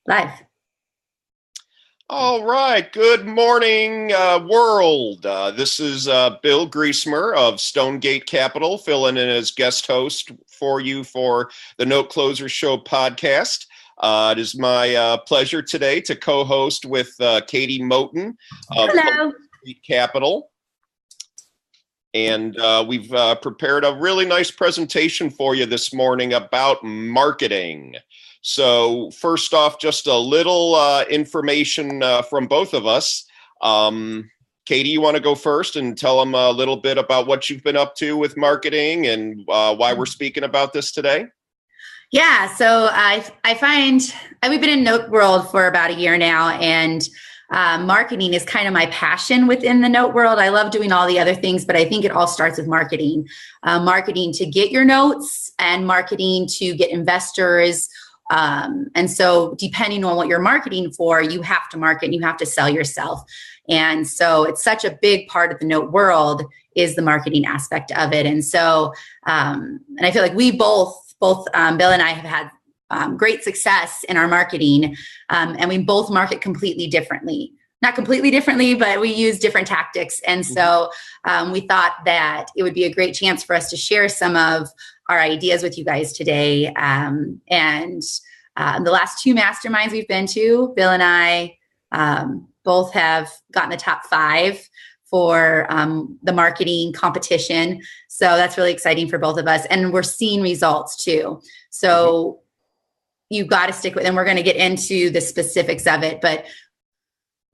Live. All right. Good morning, world. This is Bill Griesmer of Stonegate Capital, filling in as guest host for you for the Note Closer Show podcast. It is my pleasure today to co-host with Katie Moton of Hello. Stonegate Capital. And we've prepared a really nice presentation for you this morning about marketing. So first off, just a little information from both of us. Katie, you want to go first and tell them a little bit about what you've been up to with marketing and why we're speaking about this today? Yeah, so I find we've been in Note World for about a year now, and marketing is kind of my passion within the Note world. I love doing all the other things, but I think it all starts with marketing. Marketing to get your notes and marketing to get investors. And so depending on what you're marketing for, you have to market and you have to sell yourself. And so it's such a big part of the Note world is the marketing aspect of it. And so, and I feel like we both Bill and I have had great success in our marketing, and we both market completely differently. Not completely differently, but we use different tactics. And so we thought that it would be a great chance for us to share some of our ideas with you guys today. And the last two masterminds we've been to, Bill and I both have gotten the top 5 for the marketing competition. So that's really exciting for both of us. And we're seeing results too. So you've got to stick with, and we're going to get into the specifics of it, but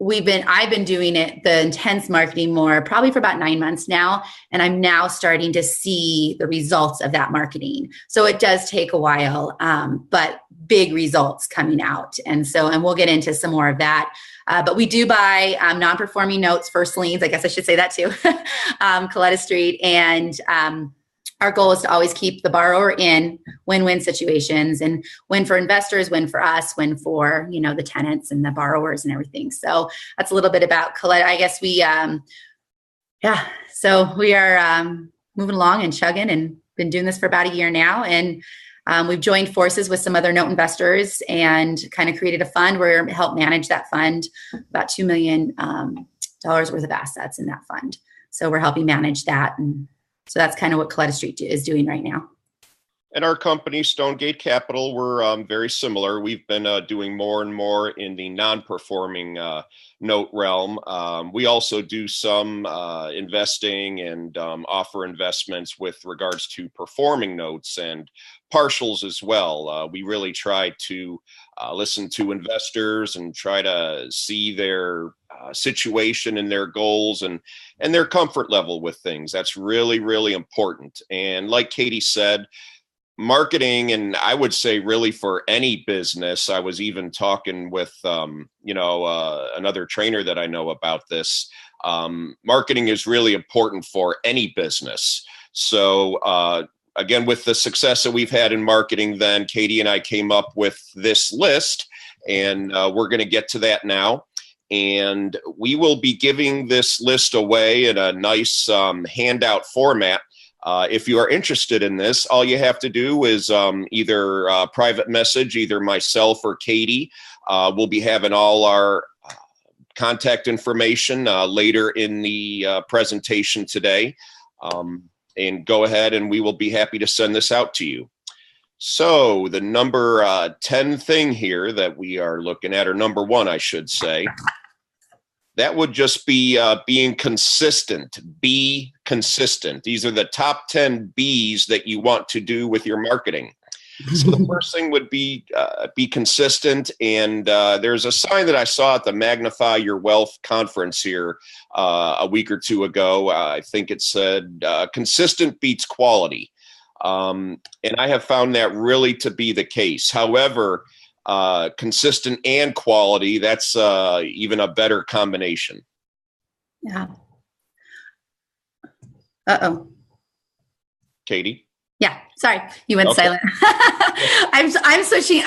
I've been doing it, the intense marketing more, probably for about 9 months now. And I'm now starting to see the results of that marketing. So it does take a while, but big results coming out. And we'll get into some more of that. But we do buy non-performing notes, first liens. I guess I should say that too. Colletta Street. And our goal is to always keep the borrower in win-win situations, and win for investors, win for us, win for, the tenants and the borrowers and everything. So that's a little bit about Colletta. I guess so we are moving along and chugging, and been doing this for about a year now. And we've joined forces with some other note investors and kind of created a fund where we help manage that fund, about $2 million worth of assets in that fund. So we're helping manage that. And so that's kind of what Colletta Street is doing right now. And our company, Stonegate Capital, we're very similar. We've been doing more and more in the non-performing note realm. We also do some investing and offer investments with regards to performing notes and partials as well. We really try to listen to investors and try to see their situation and their goals and their comfort level with things. That's really, really important. And like Katie said, marketing, and I would say really for any business, I was even talking with, another trainer that I know about this. Marketing is really important for any business. So, again, with the success that we've had in marketing, then Katie and I came up with this list, and we're going to get to that now. And we will be giving this list away in a nice handout format. If you are interested in this, all you have to do is either private message, either myself or Katie. We'll be having all our contact information later in the presentation today. And go ahead and we will be happy to send this out to you. So the number 10 thing here that we are looking at, or number 1, I should say, that would just be being consistent. Be consistent. These are the top 10 B's that you want to do with your marketing. So the first thing would be consistent. And there's a sign that I saw at the Magnify Your Wealth conference here a week or two ago. I think it said consistent beats quality. And I have found that really to be the case. However, consistent and quality, that's even a better combination. Yeah. Uh-oh. Katie? Yeah, sorry, you went Okay. silent. I'm switching.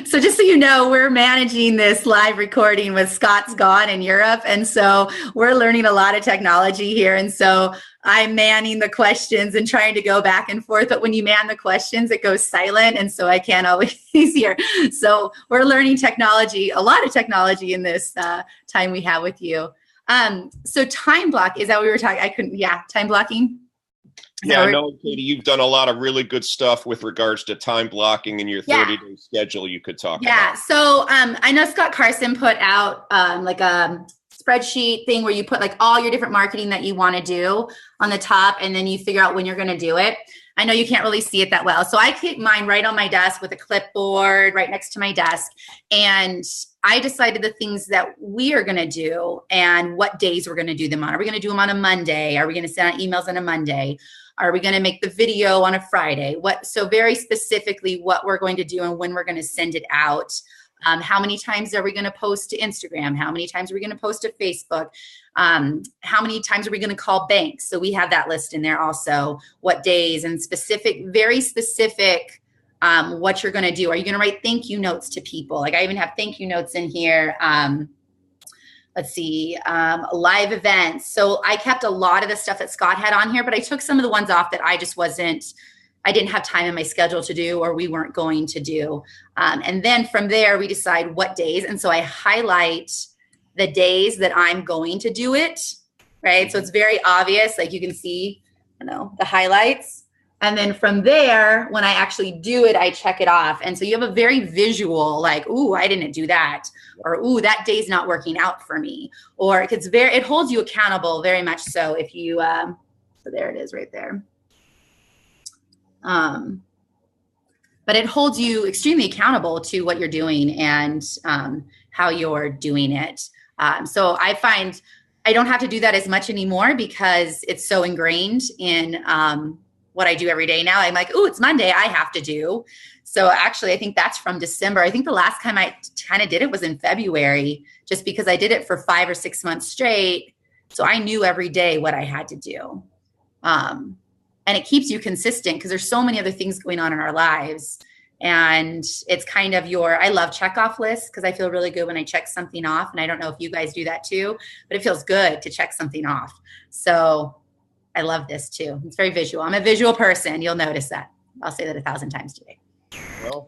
So just so you know, we're managing this live recording with Scott's gone in Europe, and so we're learning a lot of technology here. And so I'm manning the questions and trying to go back and forth. But when you man the questions, it goes silent, and so I can't always hear. So we're learning technology, a lot of technology in this time we have with you. So time block, is that what we were talking? Time blocking. Yeah, I know, Katie, you've done a lot of really good stuff with regards to time blocking and your 30-day schedule you could talk about. So I know Scott Carson put out like a spreadsheet thing where you put like all your different marketing that you want to do on the top, and then you figure out when you're going to do it. I know you can't really see it that well. So I keep mine right on my desk with a clipboard right next to my desk. And I decided the things that we are going to do and what days we're going to do them on. Are we going to do them on a Monday? Are we going to send out emails on a Monday? Are we going to make the video on a Friday? So very specifically what we're going to do and when we're going to send it out. How many times are we going to post to Instagram? How many times are we going to post to Facebook? How many times are we going to call banks? So we have that list in there also. What days and very specific, what you're going to do. Are you going to write thank you notes to people? Like I even have thank you notes in here. Let's see, live events. So I kept a lot of the stuff that Scott had on here, but I took some of the ones off that I didn't have time in my schedule to do, or we weren't going to do. And then from there, we decide what days. And so I highlight the days that I'm going to do it, right? So it's very obvious, like you can see, the highlights. And then from there, when I actually do it, I check it off. And so you have a very visual, like, ooh, I didn't do that. Or, ooh, that day's not working out for me. Or it holds you accountable very much so if you, so there it is right there. But it holds you extremely accountable to what you're doing and how you're doing it. So I find I don't have to do that as much anymore because it's so ingrained in what I do every day now. I'm like, oh, it's Monday, I have to do. So actually, I think that's from December. I think the last time I kind of did it was in February, just because I did it for 5 or 6 months straight. So I knew every day what I had to do. And it keeps you consistent because there's so many other things going on in our lives. And it's kind of I love checkoff lists because I feel really good when I check something off. And I don't know if you guys do that too, but it feels good to check something off. So I love this too. It's very visual. I'm a visual person. You'll notice that. I'll say that 1,000 times today. Well,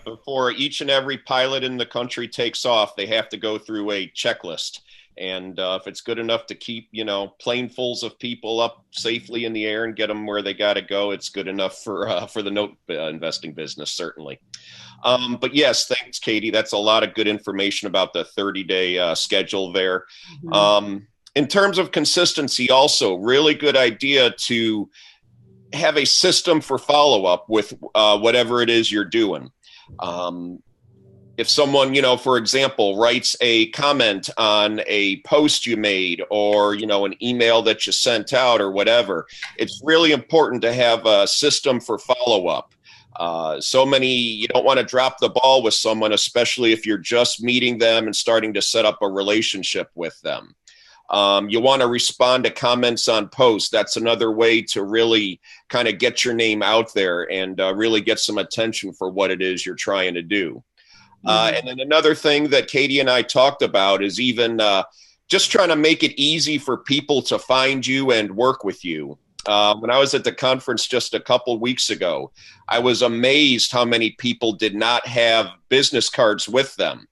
before each and every pilot in the country takes off, they have to go through a checklist. And if it's good enough to keep, planefuls of people up safely in the air and get them where they got to go, it's good enough for the note investing business, certainly. But yes, thanks, Katie. That's a lot of good information about the 30-day schedule there. Mm-hmm. In terms of consistency, also, really good idea to have a system for follow-up with whatever it is you're doing. If someone, for example, writes a comment on a post you made or, an email that you sent out or whatever, it's really important to have a system for follow-up. You don't want to drop the ball with someone, especially if you're just meeting them and starting to set up a relationship with them. You want to respond to comments on posts. That's another way to really kind of get your name out there and really get some attention for what it is you're trying to do. And then another thing that Katie and I talked about is even just trying to make it easy for people to find you and work with you. When I was at the conference just a couple weeks ago, I was amazed how many people did not have business cards with them.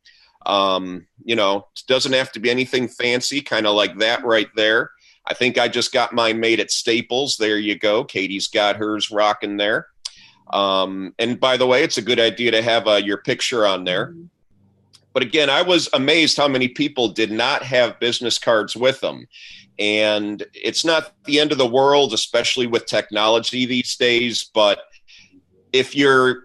It doesn't have to be anything fancy, kind of like that right there. I think I just got mine made at Staples. There you go. Katie's got hers rocking there. And by the way, it's a good idea to have your picture on there. Mm-hmm. But again, I was amazed how many people did not have business cards with them. And it's not the end of the world, especially with technology these days. But if you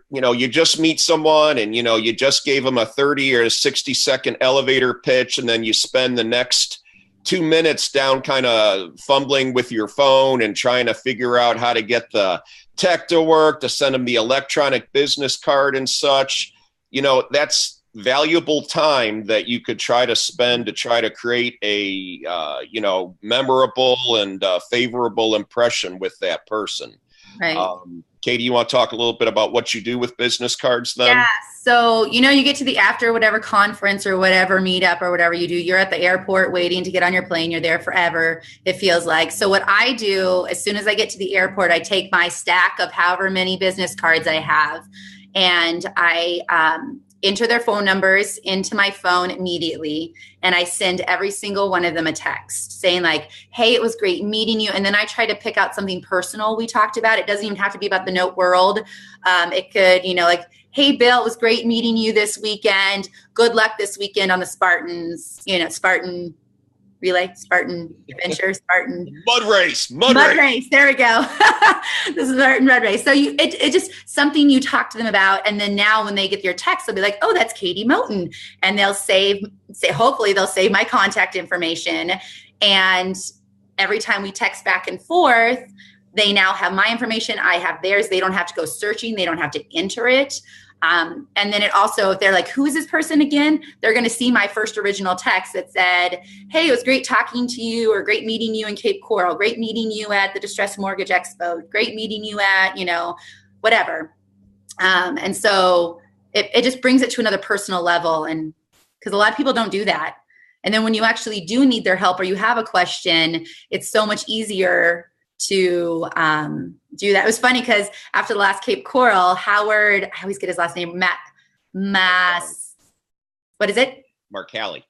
just meet someone and, you just gave them a 30 or a 60-second elevator pitch, and then you spend the next 2 minutes down kind of fumbling with your phone and trying to figure out how to get the tech to work, to send them the electronic business card and such, that's valuable time that you could try to spend to try to create a, memorable and favorable impression with that person. Right. Katie, you want to talk a little bit about what you do with business cards then? Yeah. So, you get to the after whatever conference or whatever meetup or whatever you do, you're at the airport waiting to get on your plane. You're there forever, it feels like. So what I do, as soon as I get to the airport, I take my stack of however many business cards I have, and I enter their phone numbers into my phone immediately. And I send every single one of them a text saying like, hey, it was great meeting you. And then I try to pick out something personal we talked about. It doesn't even have to be about the note world. It could, like, hey, Bill, it was great meeting you this weekend. Good luck this weekend on the Spartans, Spartan relay, Spartan adventure, Spartan mud race. There we go. This is Spartan mud race. So it just something you talk to them about, and then now when they get your text, they'll be like, "Oh, that's Katie Moton," and hopefully they'll save my contact information. And every time we text back and forth, they now have my information. I have theirs. They don't have to go searching. They don't have to enter it. And then it also, if they're like, who is this person again? They're going to see my first original text that said, hey, it was great talking to you, or great meeting you in Cape Coral, great meeting you at the Distressed Mortgage Expo, great meeting you at, whatever. And so it just brings it to another personal level. And because a lot of people don't do that. And then when you actually do need their help or you have a question, it's so much easier to do that. It was funny because after the last Cape Coral, Howard, I always get his last name, what is it? Marcali.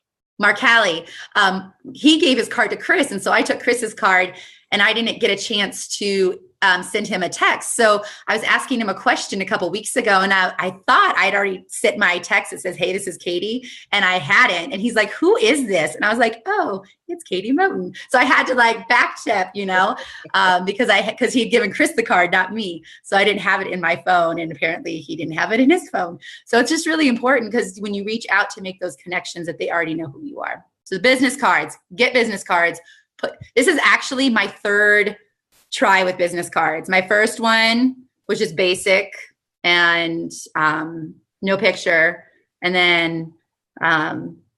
He gave his card to Chris. And so I took Chris's card and I didn't get a chance to send him a text. So I was asking him a question a couple weeks ago, and I thought I'd already sent my text that says, hey, this is Katie. And I hadn't. And he's like, who is this? And I was like, oh, it's Katie Moton. So I had to back check, because he had given Chris the card, not me. So I didn't have it in my phone. And apparently he didn't have it in his phone. So it's just really important because when you reach out to make those connections that they already know who you are. So the business cards, get business cards. This is actually my third try with business cards. My first one was just basic and no picture. And then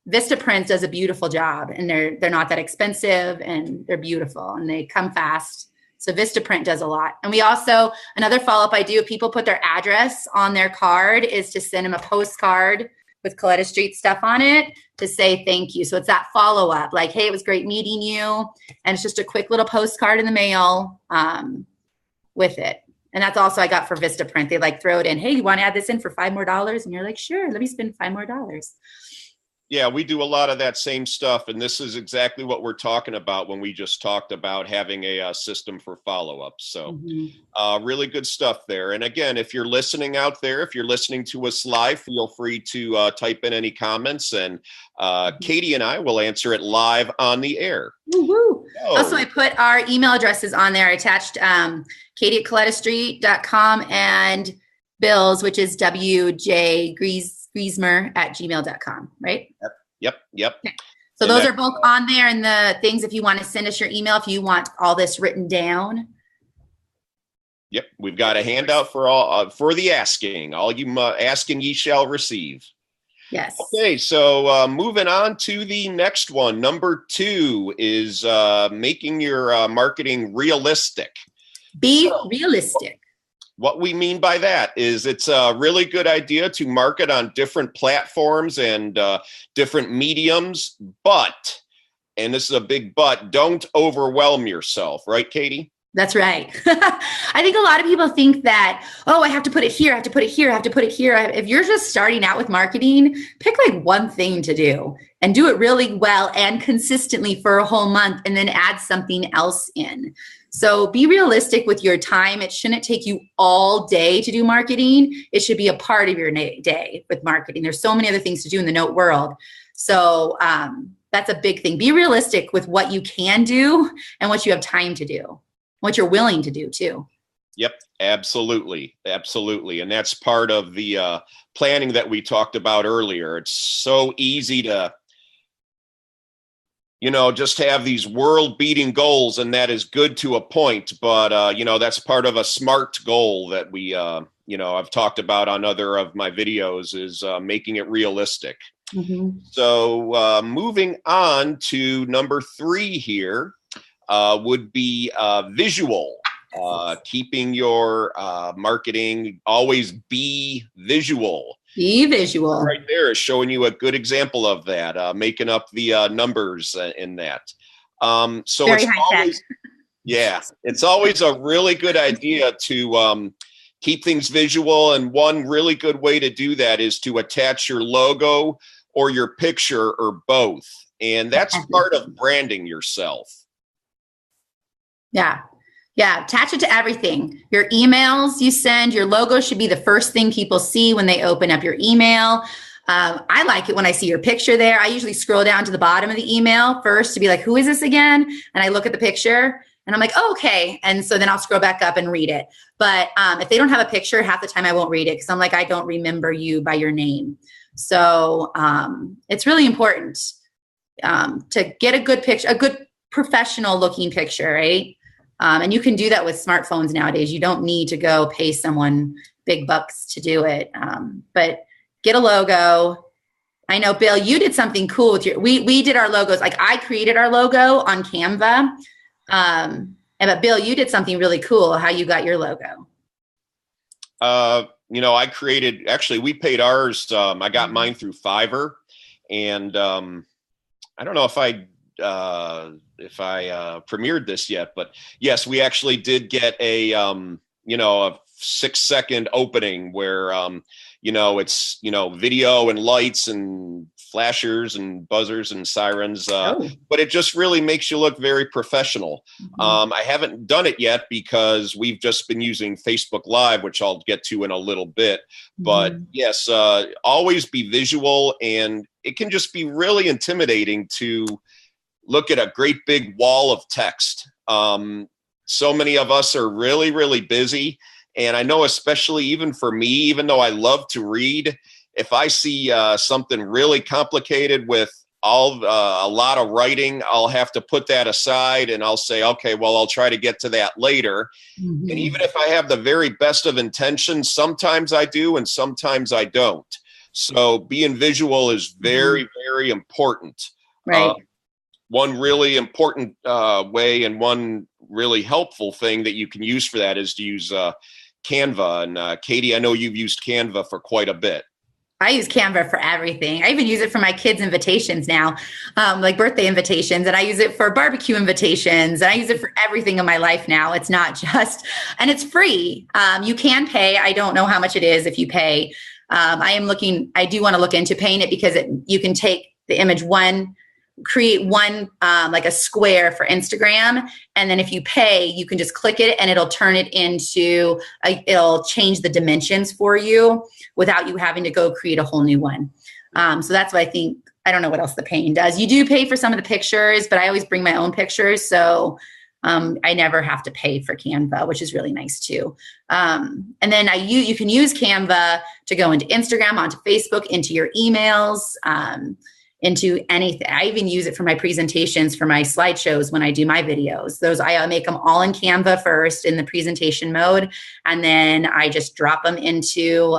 Vistaprint does a beautiful job, and they're not that expensive, and they're beautiful and they come fast. So Vistaprint does a lot. And we also, another follow-up I do, if people put their address on their card, is to send them a postcard with Colletta Street stuff on it to say thank you. So it's that follow-up, like, hey, it was great meeting you. And it's just a quick little postcard in the mail with it. And that's also I got for Vistaprint. They throw it in, hey, you want to add this in for $5 more? And you're like, sure, let me spend $5 more. Yeah, we do a lot of that same stuff. And this is exactly what we're talking about when we just talked about having a system for follow-up. So really good stuff there. And again, if you're listening out there, if you're listening to us live, feel free to type in any comments, and Katie and I will answer it live on the air. Woo-hoo. Also, I put our email addresses on there. I attached Katie at ColettaStreet.com and Bill's, which is Griesmer at gmail.com, right? Yep. Okay. So those are both on there, and the things, if you want to send us your email, if you want all this written down. Yep. We've got a handout for the asking. All you asking ye shall receive. Yes. Okay. So moving on to the next one. Number 2 is making your marketing realistic. Be realistic. What we mean by that is it's a really good idea to market on different platforms and different mediums, but, and this is a big but, don't overwhelm yourself, right, Katie? That's right. I think a lot of people think that, oh, I have to put it here, I have to put it here, I have to put it here. If you're just starting out with marketing, pick one thing to do and do it really well and consistently for a whole month, and then add something else in. So be realistic with your time. It shouldn't take you all day to do marketing. It should be a part of your day with marketing. There's so many other things to do in the note world. So that's a big thing. Be realistic with what you can do and what you have time to do, what you're willing to do too. Yep, absolutely. And that's part of the planning that we talked about earlier. It's so easy to just have these world-beating goals, and that is good to a point. But, that's part of a SMART goal that we, I've talked about on other of my videos, is making it realistic. Mm-hmm. So moving on to number 3 here would be visual. keeping your marketing, always be visual. Be visual. Right there is showing you a good example of that, making up the numbers in that. So Very it's high always, tech. yeah, it's always a really good idea to keep things visual. And one really good way to do that is to attach your logo or your picture or both. And that's part of branding yourself. Yeah. Yeah. Attach it to everything. Your emails you send, your logo should be the first thing people see when they open up your email. I like it when I see your picture there. I usually scroll down to the bottom of the email first to be like, who is this again? And I look at the picture and I'm like, oh, okay. And so then I'll scroll back up and read it. But if they don't have a picture, half the time I won't read it because I'm like, I don't remember you by your name. So it's really important to get a good picture, a good professional looking picture, right? And you can do that with smartphones nowadays. You don't need to go pay someone big bucks to do it. But get a logo. I know, Bill, you did something cool with we did our logos. Like I created our logo on Canva. But Bill, you did something really cool, how you got your logo. I created, actually, we paid ours. I got mine through Fiverr, and I don't know if I premiered this yet, but yes, we actually did get a 6-second opening where, it's, video and lights and flashers and buzzers and sirens, but it just really makes you look very professional. Mm-hmm. I haven't done it yet because we've just been using Facebook Live, which I'll get to in a little bit. Mm-hmm. But yes, always be visual, and it can just be really intimidating to look at a great big wall of text. So many of us are really, really busy. And I know, especially even for me, even though I love to read, if I see something really complicated with a lot of writing, I'll have to put that aside and I'll say, okay, well, I'll try to get to that later. Mm-hmm. And even if I have the very best of intentions, sometimes I do and sometimes I don't. So being visual is very, very important. Right. One really important way and one really helpful thing that you can use for that is to use Canva. And Katie, I know you've used Canva for quite a bit. I use Canva for everything. I even use it for my kids' invitations now, like birthday invitations, and I use it for barbecue invitations, and I use it for everything in my life now. It's not just, and it's free. You can pay. I don't know how much it is if you pay. I do want to look into paying it because you can take the image create one like a square for Instagram, and then if you pay, you can just click it and it'll turn it into it'll change the dimensions for you without you having to go create a whole new one. So that's what I think. I don't know what else the paying does. You do pay for some of the pictures, but I always bring my own pictures, so I never have to pay for Canva, which is really nice too. And then you can use Canva to go into Instagram, onto Facebook, into your emails, into anything. I even use it for my presentations, for my slideshows when I do my videos. Those I make them all in Canva first in the presentation mode, and then I just drop them into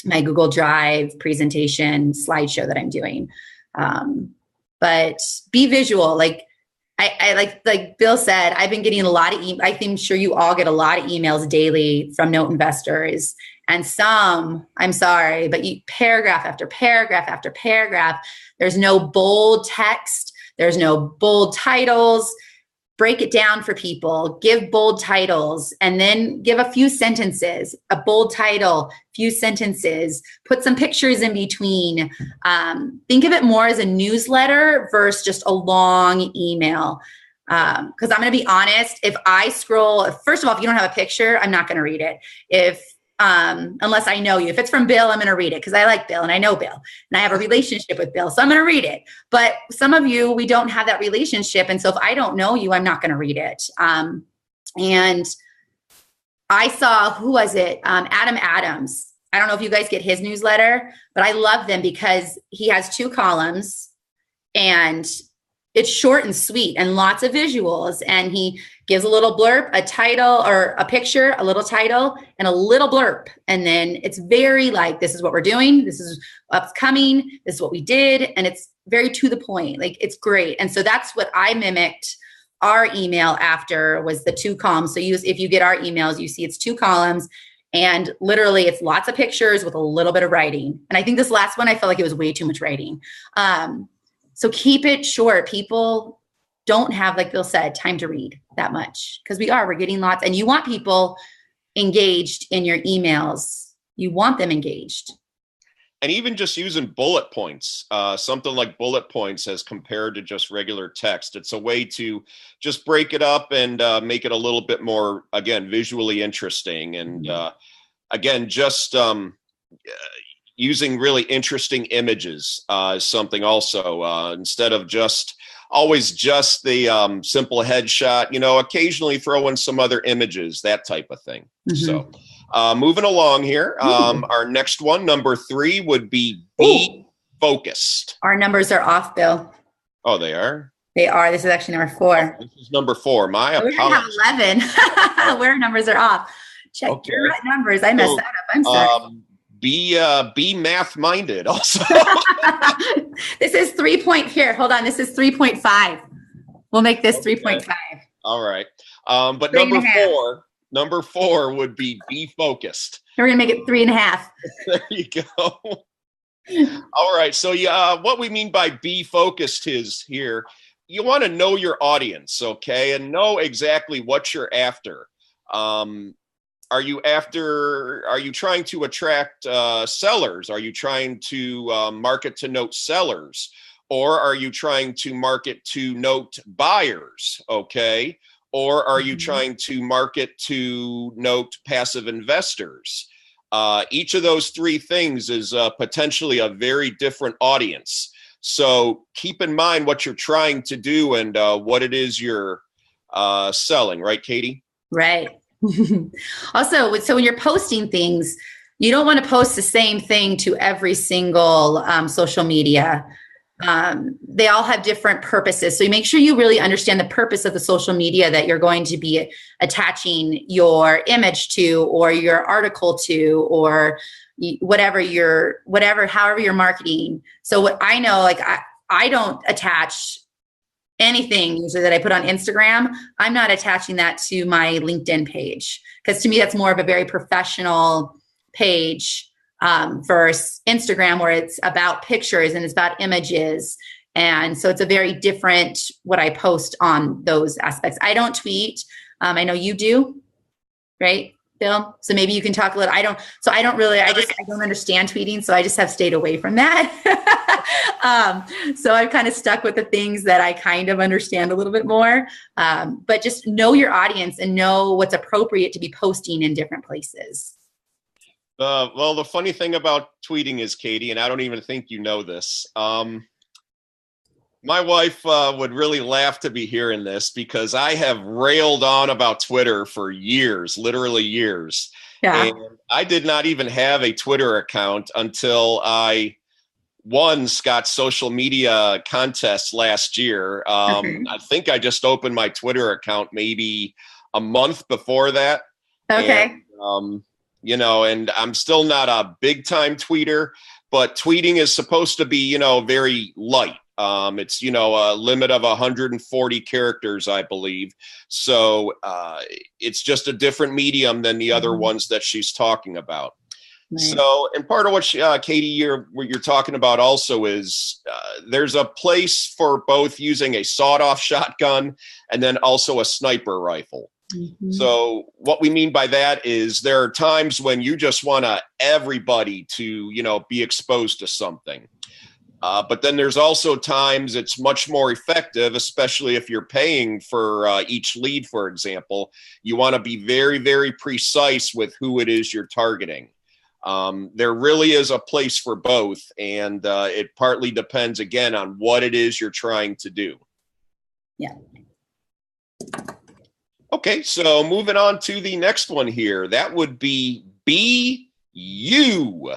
my Google Drive presentation slideshow that I'm doing. But be visual. Like I like Bill said, I've been getting a lot of I think sure you all get a lot of emails daily from note investors. And some, I'm sorry, but paragraph after paragraph after paragraph, there's no bold text. There's no bold titles. Break it down for people. Give bold titles and then give a few sentences, a bold title, few sentences, put some pictures in between. Think of it more as a newsletter versus just a long email. Because I'm going to be honest, if I scroll, first of all, if you don't have a picture, I'm not going to read it. Unless I know you. If it's from Bill, I'm going to read it because I like Bill and I know Bill and I have a relationship with Bill. So I'm going to read it. But some of you, we don't have that relationship. And so if I don't know you, I'm not going to read it. And I saw, who was it? Adam Adams. I don't know if you guys get his newsletter, but I love them because he has 2 columns and it's short and sweet and lots of visuals. And he gives a little blurb, a title or a picture, a little title and a little blurb. And then it's very like, this is what we're doing. This is what's coming. This is what we did. And it's very to the point. Like it's great. And so that's what I mimicked our email after was the 2 columns. So if you get our emails, you see it's 2 columns, and literally it's lots of pictures with a little bit of writing. And I think this last one, I felt like it was way too much writing. So keep it short. People don't have, like Bill said, time to read that much, because we're getting lots, and you want people engaged in your emails. You want them engaged. And even just using bullet points, something like bullet points as compared to just regular text. It's a way to just break it up and make it a little bit more, again, visually interesting. And again, just using really interesting images is something also, instead of always just the simple headshot, occasionally throw in some other images, that type of thing. So moving along here, our next one, number 3, would be be focused. Our numbers are off, Bill. Oh, they are? They are. This is actually number 4. This is number 4. My apologies. We're going to have 11 where numbers are off. Check your numbers. I messed that up. I'm sorry. Be math-minded also. This is 3 point here. Hold on. This is 3.5. We'll make this 3.5. All right. But number 4 would be focused. We're going to make it 3.5. There you go. All right. So what we mean by be focused is here, you want to know your audience, okay, and know exactly what you're after. Are you trying to attract sellers? Are you trying to market to note sellers? Or are you trying to market to note buyers? Okay. Or are you trying to market to note passive investors? Each of those 3 things is potentially a very different audience. So keep in mind what you're trying to do and what it is you're selling, right, Katie? Right. Also, so when you're posting things, you don't want to post the same thing to every single social media. They all have different purposes. So you make sure you really understand the purpose of the social media that you're going to be attaching your image to, or your article to, or however you're marketing. So what I know, like I don't attach anything usually that I put on Instagram. I'm not attaching that to my LinkedIn page, because to me, that's more of a very professional page. Versus Instagram, where it's about pictures and it's about images. And so it's a very different what I post on those aspects. I don't tweet. I know you do, right, Bill? So maybe you can talk a little. I don't understand tweeting. So I just have stayed away from that. So I've kind of stuck with the things that I kind of understand a little bit more. But just know your audience and know what's appropriate to be posting in different places. Well, the funny thing about tweeting is, Katie, and I don't even think you know this, my wife would really laugh to be hearing this, because I have railed on about Twitter for years, literally years. Yeah. And I did not even have a Twitter account until I won Scott's social media contest last year. I think I just opened my Twitter account maybe a month before that. Okay. And, and I'm still not a big time tweeter, but tweeting is supposed to be, very light. It's, a limit of 140 characters, I believe. So it's just a different medium than the other ones that she's talking about. Right. So, and part of what Katie, what you're talking about also is there's a place for both using a sawed-off shotgun and then also a sniper rifle. Mm-hmm. So what we mean by that is there are times when you just want everybody to, be exposed to something. But then there's also times it's much more effective, especially if you're paying for each lead, for example. You want to be very, very precise with who it is you're targeting. There really is a place for both, and it partly depends, again, on what it is you're trying to do. Yeah. Okay, so moving on to the next one here. That would be you.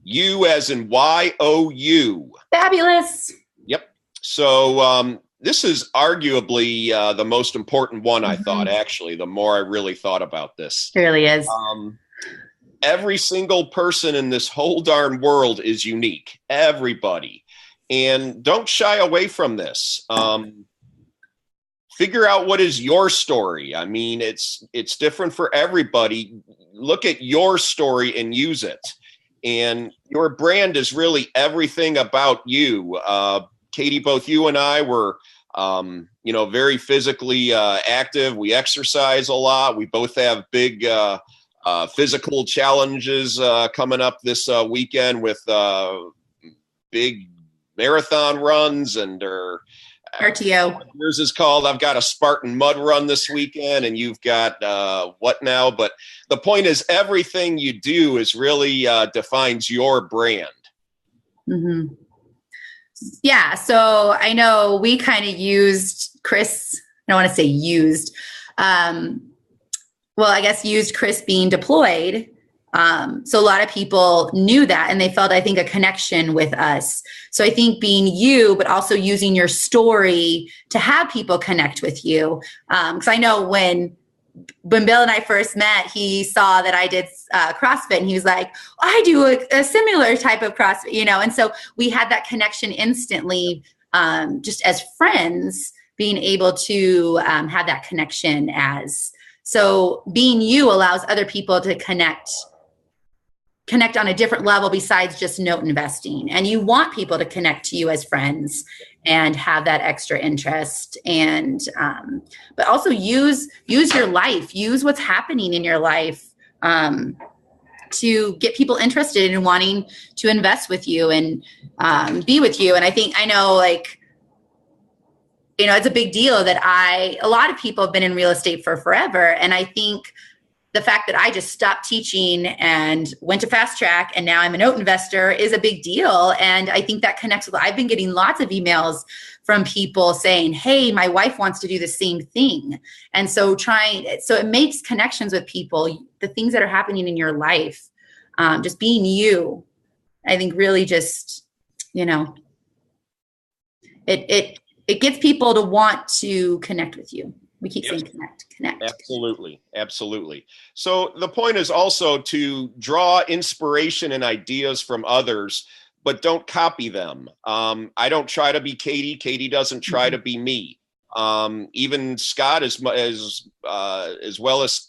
You as in Y-O-U. Fabulous. Yep. So this is arguably the most important one, I thought, actually, the more I really thought about this. It really is. Every single person in this whole darn world is unique. Everybody. And don't shy away from this. figure out what is your story. I mean, it's different for everybody. Look at your story and use it. And your brand is really everything about you. Katie, both you and I were, very physically active. We exercise a lot. We both have big physical challenges coming up this weekend with big marathon runs and RTO. Yours is called, I've got a Spartan mud run this weekend, and you've got what now? But the point is, everything you do is really defines your brand. Mm-hmm. Yeah. So I know we kind of used Chris. I don't want to say used. I guess used Chris being deployed. So a lot of people knew that, and they felt, I think, a connection with us. So I think being you, but also using your story to have people connect with you. Because I know when Bill and I first met, he saw that I did CrossFit, and he was like, I do a similar type of CrossFit, and so we had that connection instantly, just as friends, being able to have that connection so being you allows other people to connect on a different level besides just note investing. And you want people to connect to you as friends and have that extra interest. And, but also use your life, use what's happening in your life, to get people interested in wanting to invest with you and, be with you. And I know it's a big deal that a lot of people have been in real estate for forever. And I think the fact that I just stopped teaching and went to Fast Track and now I'm a note investor is a big deal. And I think that connects I've been getting lots of emails from people saying, hey, my wife wants to do the same thing. And so it makes connections with people, the things that are happening in your life, just being you, I think really just, it gets people to want to connect with you. We keep saying connect. Absolutely. So the point is also to draw inspiration and ideas from others, but don't copy them. I don't try to be Katie. Katie doesn't try to be me. Even Scott, as well as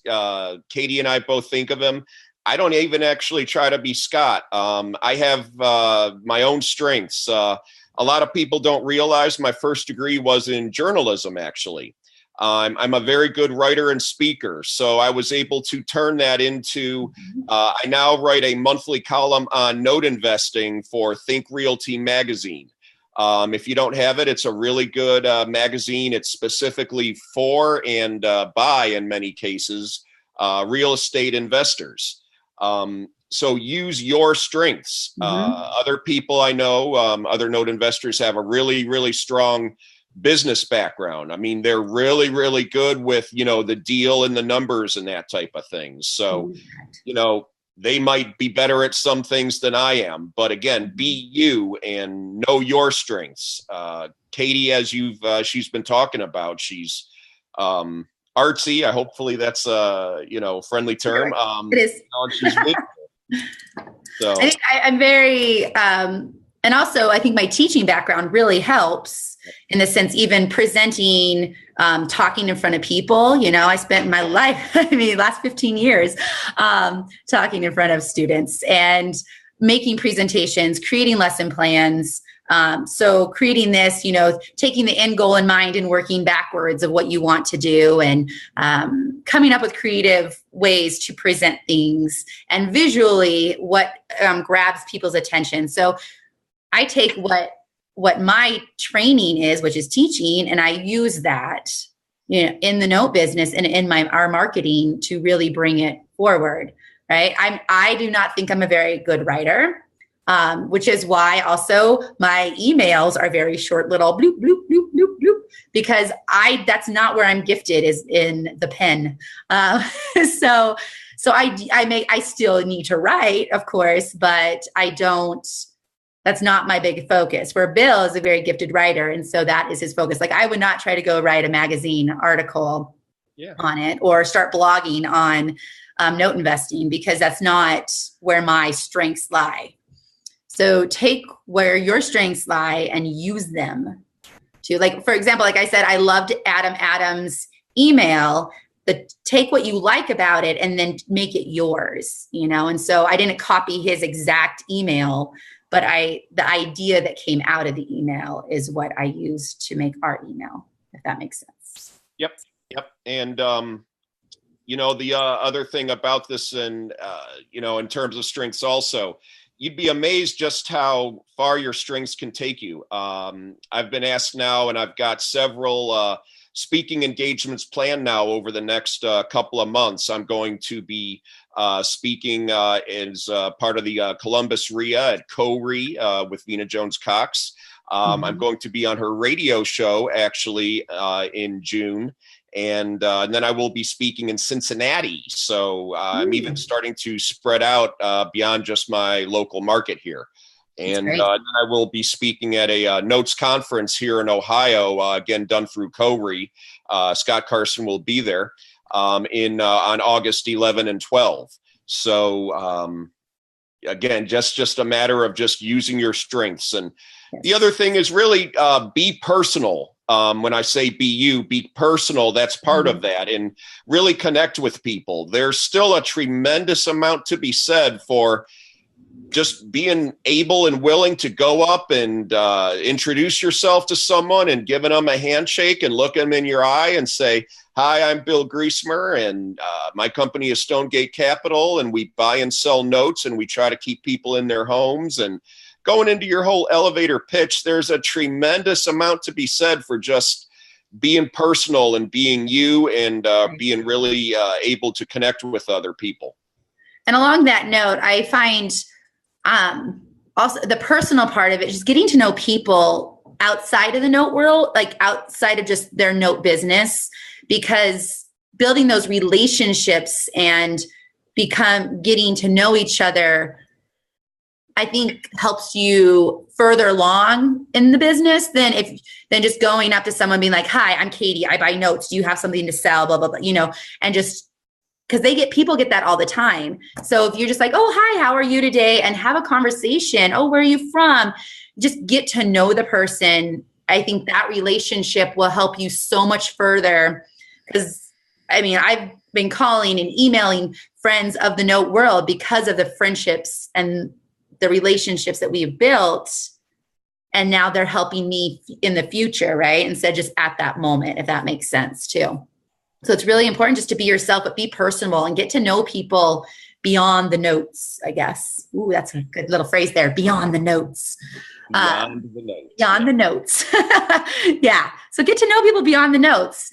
Katie and I both think of him, I don't even actually try to be Scott. I have my own strengths. A lot of people don't realize my first degree was in journalism, actually. I'm a very good writer and speaker, so I was able to turn that into, I now write a monthly column on note investing for Think Realty magazine. If you don't have it, it's a really good magazine. It's specifically for and by, in many cases, real estate investors. So use your strengths. Other people I know, other note investors have a really, really strong business background. I mean, they're really, really good with, the deal and the numbers and that type of thing. So, they might be better at some things than I am, but again, be you and know your strengths. Katie, as she's been talking about, she's, artsy. Hopefully that's a, friendly term. It is. She's so I think I'm very, and also I think my teaching background really helps in the sense, even presenting, talking in front of people. I spent my life, last 15 years, talking in front of students and making presentations, creating lesson plans. So creating this, taking the end goal in mind and working backwards of what you want to do, and coming up with creative ways to present things, and visually what grabs people's attention. So I take what my training is, which is teaching, and I use that, in the note business and in our marketing to really bring it forward. Right. I do not think I'm a very good writer. Which is why also my emails are very short, little bloop, bloop, bloop, bloop, bloop, because that's not where I'm gifted, is in the pen. So I still need to write, of course, but that's not my big focus, where Bill is a very gifted writer. And so that is his focus. I would not try to go write a magazine article on it or start blogging on note investing, because that's not where my strengths lie. So take where your strengths lie and use them too. Like, for example, like I said, I loved Adam Adams' email. Take what you like about it and then make it yours, you know? And so I didn't copy his exact email, but the idea that came out of the email is what I used to make our email, if that makes sense. Yep. And, the other thing about this and, in terms of strengths also, you'd be amazed just how far your strengths can take you. I've been asked now, and I've got several speaking engagements planned now over the next couple of months. I'm going to be speaking as part of the Columbus RIA at Co-RE with Vina Jones-Cox. I'm going to be on her radio show actually in June. And then I will be speaking in Cincinnati. So I'm even starting to spread out beyond just my local market here. And then I will be speaking at a Notes conference here in Ohio, again, done through Co-RE. Scott Carson will be there on August 11 and 12. So, again, just a matter of just using your strengths. And the other thing is really be personal. When I say be personal, that's part of that, and really connect with people. There's still a tremendous amount to be said for just being able and willing to go up and introduce yourself to someone and giving them a handshake and look them in your eye and say, "Hi, I'm Bill Griesmer, and my company is Stonegate Capital, and we buy and sell notes, and we try to keep people in their homes." And going into your whole elevator pitch, there's a tremendous amount to be said for just being personal and being you and being really able to connect with other people. And along that note, I find also the personal part of it, just getting to know people outside of the note world, like outside of just their note business, because building those relationships and getting to know each other, I think helps you further along in the business than just going up to someone being like, "Hi, I'm Katie. I buy notes. Do you have something to sell?" Blah, blah, blah, and just because people get that all the time. So if you're just like, "Oh, hi, how are you today?" and have a conversation. "Oh, where are you from?" Just get to know the person. I think that relationship will help you so much further. Because I've been calling and emailing friends of the note world because of the friendships and the relationships that we've built. And now they're helping me in the future, right? Instead of just at that moment, if that makes sense too. So it's really important just to be yourself, but be personable and get to know people beyond the notes, I guess. Ooh, that's a good little phrase there. Beyond the notes. Beyond the notes. Beyond the notes. Yeah. So get to know people beyond the notes.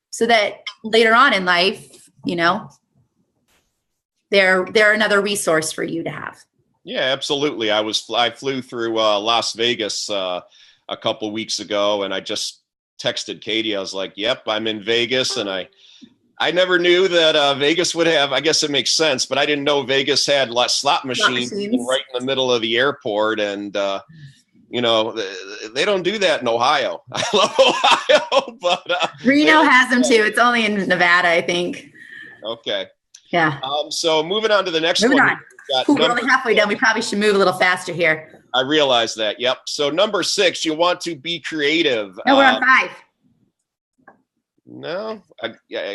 So that later on in life, they're another resource for you to have. Yeah, absolutely. I flew through Las Vegas a couple of weeks ago, and I just texted Katie. I was like, "Yep, I'm in Vegas," and I never knew that Vegas would have. I guess it makes sense, but I didn't know Vegas had slot machines right in the middle of the airport, and they don't do that in Ohio. I love Ohio, but Reno has them too. It's only in Nevada, I think. Okay. Yeah. So moving on to the next one. We're only halfway done. We probably should move a little faster here. I realize that. Yep. So number 6, you want to be creative. No, we're on 5. No,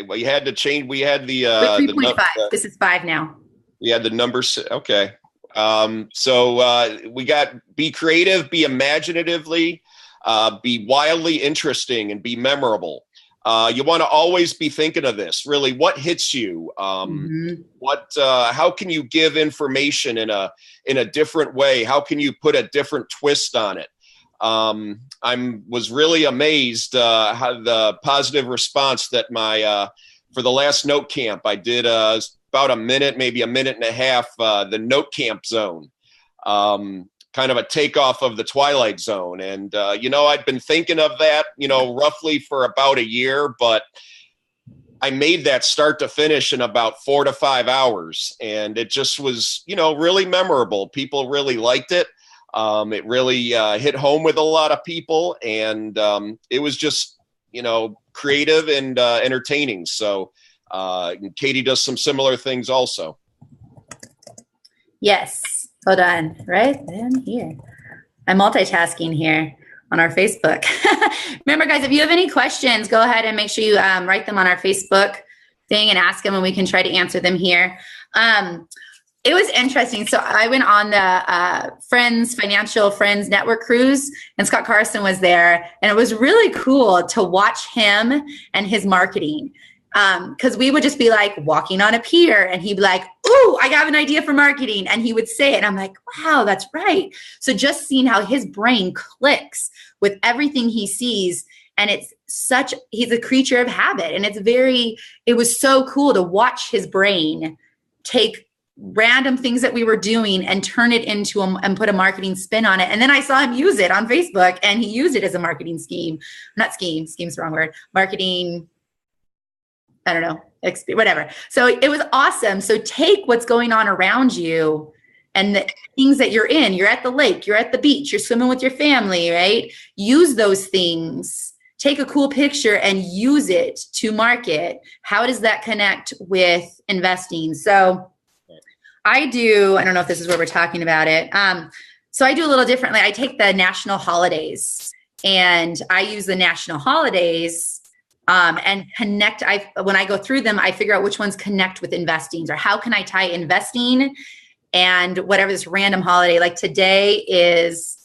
we had to change. We had the 3.5. This is 5 now. We had the number 6. Okay. So we got be creative, be imaginatively, be wildly interesting, and be memorable. You want to always be thinking of this. Really, what hits you? How can you give information in a different way? How can you put a different twist on it? I was really amazed how the positive response that for the last note camp I did about a minute, maybe a minute and a half, the note camp zone. Kind of a takeoff of the Twilight Zone. And, I'd been thinking of that, roughly for about a year, but I made that start to finish in about 4 to 5 hours. And it just was, really memorable. People really liked it. It really hit home with a lot of people. And it was just, creative and entertaining. So Katie does some similar things also. Yes. Hold on, right then here. I'm multitasking here. on our Facebook. Remember, guys, if you have any questions, go ahead and make sure you write them on our Facebook thing and ask them, and we can try to answer them here. It was interesting. So I went on the Financial Friends Network cruise, and Scott Carson was there, and it was really cool to watch him and his marketing. Because we would just be like walking on a pier, and he'd be like, "Ooh, I have an idea for marketing," and he would say it, and I'm like, "Wow, that's right." So just seeing how his brain clicks with everything he sees, and he's a creature of habit, and it was so cool to watch his brain take random things that we were doing and turn it into and put a marketing spin on it. And then I saw him use it on Facebook, and he used it as a marketing scheme's the wrong word, marketing, I don't know, whatever. So it was awesome. So take what's going on around you and the things that you're in. You're at the lake, you're at the beach, you're swimming with your family, right? Use those things. Take a cool picture and use it to market. How does that connect with investing? So I don't know if this is where we're talking about it. So I do a little differently. I take the national holidays, and I use the national holidays and connect. When I go through them, I figure out which ones connect with investing, or how can I tie investing and whatever this random holiday. Like today is,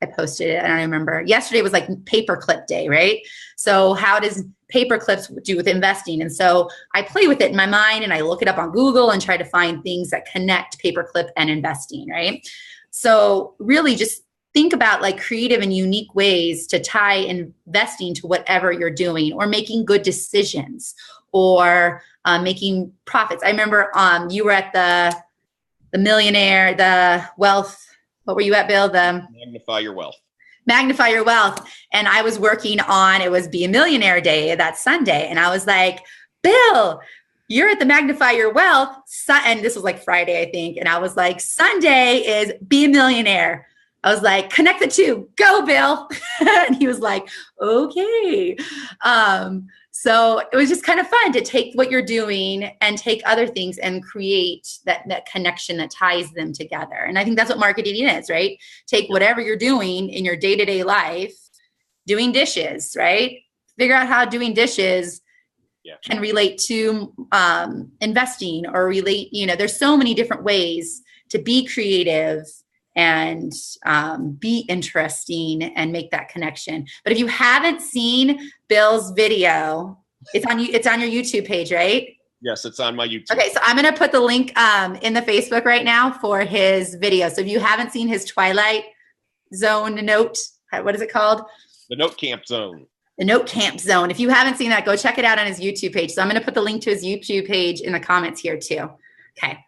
I posted it, I don't remember. Yesterday was like paperclip day, right? So how does paperclips do with investing? And so I play with it in my mind, and I look it up on Google and try to find things that connect paperclip and investing, right? So really just think about like creative and unique ways to tie investing to whatever you're doing, or making good decisions, or making profits. I remember you were at the millionaire, the wealth. What were you at, Bill? The Magnify Your Wealth. Magnify Your Wealth. And I was working on, it was Be a Millionaire Day that Sunday. And I was like, Bill, you're at the Magnify Your Wealth. And this was like Friday, I think. And I was like, Sunday is Be a Millionaire. I was like, connect the two. Go, Bill. And he was like, okay. So it was just kind of fun to take what you're doing and take other things and create that connection that ties them together. And I think that's what marketing is, right? Take whatever you're doing in your day-to-day life, doing dishes, right? Figure out how doing dishes can relate to investing, or relate, there's so many different ways to be creative and be interesting and make that connection. But if you haven't seen Bill's video, it's on your YouTube page, right? Yes, it's on my YouTube. Okay, so I'm going to put the link in the Facebook right now for his video. So if you haven't seen his Twilight Zone note, what is it called? The Note Camp Zone. The Note Camp Zone. If you haven't seen that, go check it out on his YouTube page. So I'm going to put the link to his YouTube page in the comments here too. Okay.